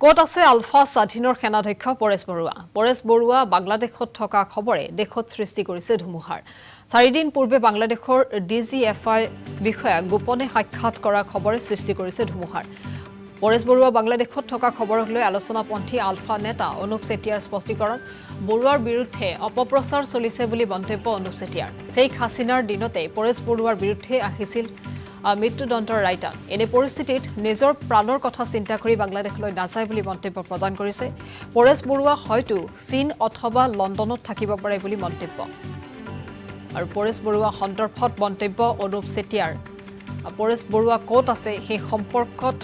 ক'ত আছে আলফা স্বাধীনৰ সেনাধ্যক্ষ পৰেশ বৰুৱা পৰেশ বৰুৱা বাংলাদেশত থকা খবৰে দেশত সৃষ্টি কৰিছে ধুমুহাৰ 4 দিন পূৰ্বে বাংলাদেশৰ ডিজিএফআই বিষয়া গোপনে সাক্ষাৎ কৰা খবৰে সৃষ্টি কৰিছে ধুমুহাৰ পৰেশ বৰুৱা বাংলাদেশত থকা খবৰক লৈ আলোচনাপন্থী আলফা নেতা অনুপ চেতিয়াৰ স্পষ্টীকৰণ বৰুৱাৰ বিৰুদ্ধে অপপ্ৰচাৰ চলিছে বুলি মন্তব্য অনুপ চেতিয়াৰ শেখ হাছিনাৰ দিনতে পৰেশ বৰুৱাৰ বিৰুদ্ধে আহিছিল মৃত্যুদণ্ডৰ ৰায়দান এনে পৰিস্থিতিত নিজৰ প্ৰাণৰ কথা চিন্তা কৰি বাংলাদেশলৈ নাযায় বুলি মন্তব্য প্ৰদান কৰিছে পৰেশ বৰুৱা হয়তো চীন অথবা লণ্ডনত থাকিব পাৰে বুলি মন্তব্য আৰু পৰেশ বৰুৱা সন্দৰ্ভত মন্তব্য অনুপ চেতিয়াৰ পৰেশ বৰুৱা ক'ত আছে সেই সম্পৰ্কত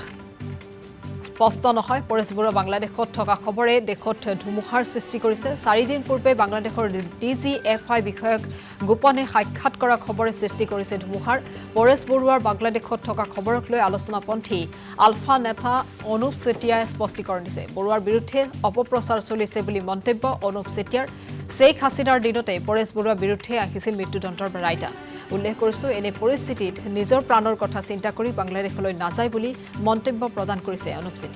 স্পষ্ট নহয় পৰেশ বৰুৱা বাংলাদেশত থকা খবৰে দেশত ধুমুহাৰ সৃষ্টি কৰিছে 4 দিন পূৰ্বে বাংলাদেশৰ ডিজিএফআই বিষয়ক গোপনে সাক্ষাৎ কৰা খবৰে সৃষ্টি কৰিছে ধুমুহাৰ পৰেশ বৰুৱাৰ বাংলাদেশত থকা খবৰক লৈ আলোচনাপন্থী আলফা নেতা অনুপ চেতিয়াই স্পষ্টীকৰণ দিছে বৰুৱাৰ বিৰুদ্ধে অপপ্ৰচাৰ চলিছে বুলি মন্তব্য অনুপ চেতিয়াৰ শেখ হাছিনাৰ দিনতে পৰেশ বৰুৱাৰ বিৰুদ্ধে আহিছিল মৃত্যুদণ্ডৰ ৰায়দান উল্লেখ কৰিছো এনে পৰিস্থিতিত নিজৰ প্ৰাণৰ কথা চিন্তা কৰি বাংলাদেশলৈ নাযায় বুলি মন্তব্য প্ৰদান কৰিছে অনুপ চেতিয়াই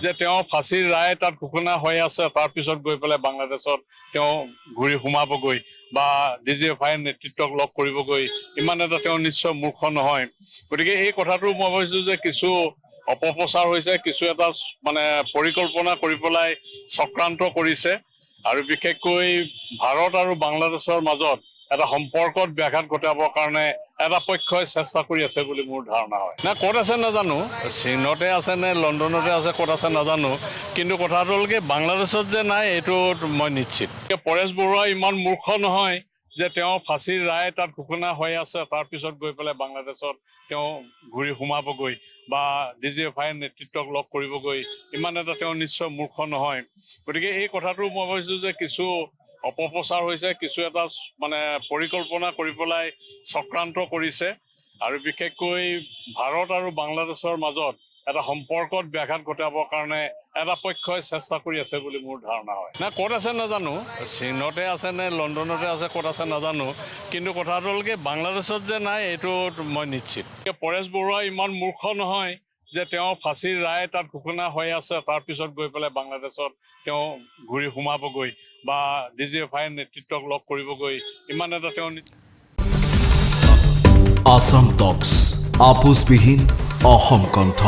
যে তেওঁ ফাঁসিৰ ৰায় তাত ঘোষণা হৈ আছে তাৰ পিছত গৈ পেলাই বাংলাদেশত তেওঁ ঘূৰি সোমাবগৈ বা ডিজিএফআই নেতৃত্বক লগ কৰিবগৈ ইমান এটা তেওঁ নিশ্চয় মূৰ্খ নহয় গতিকে এই কথাটো মই ভাবিছোঁ যে কিছু অপপ্ৰচাৰ হৈছে কিছু এটা মানে পৰিকল্পনা কৰি পেলাই চক্ৰান্ত কৰিছে আৰু বিশেষকৈ ভাৰত আৰু বাংলাদেশৰ মাজত এটা সম্পৰ্কত ব্যাঘাত ঘটাবৰ কাৰণে এটা পক্ষই চেষ্টা কৰি আছে বুলি মোৰ ধাৰণা হয় না ক'ত আছে নাজানো চীনতে আছে নে লণ্ডনতে আছে ক'ত আছে নাজানো কিন্তু কথাটো হ'ল কি বাংলাদেশত যে নাই এইটো মই নিশ্চিত পৰেশ বৰুৱা ইমান মূৰ্খ নহয় যে তেওঁ ফাঁসিৰ ৰায় তাত ঘোষণা হৈ আছে তাৰ পিছত গৈ পেলাই বাংলাদেশত তেওঁ ঘূৰি সোমাবগৈ বা ডিজিএফআই নেতৃত্বক লগ কৰিবগৈ ইমান এটা তেওঁ নিশ্চয় মূৰ্খ নহয় গতিকে এই কথাটো মই ভাবিছোঁ যে কিছু অপপ্ৰচাৰ হৈছে কিছু এটা মানে পৰিকল্পনা কৰি পেলাই চক্ৰান্ত কৰিছে আৰু বিশেষকৈ ভাৰত আৰু বাংলাদেশৰ মাজত এটা সম্পৰ্কত ব্যাঘাত ঘটাবৰ কাৰণে এটা পক্ষই চেষ্টা কৰি আছে বুলি মোৰ ধাৰণা হয় না ক'ত আছে নাজানো চীনতে আছে নে লণ্ডনতে আছে ক'ত আছে নাজানো কিন্তু কথাটো হ'ল কি বাংলাদেশত যে নাই এইটো মই নিশ্চিত পৰেশ বৰুৱা ইমান মূৰ্খ নহয় যে তেওঁ ফাঁসিৰ ৰায় তাত ঘোষণা হৈ আছে তাৰ পিছত গৈ পেলাই বাংলাদেশত তেওঁ ঘূৰি সোমাবগৈ বা ডিজিএফআই নেতৃত্বক লগ কৰিবগৈ ইমান এটা তেওঁ আসাম টক্স আপোচবিহীন অসম কণ্ঠ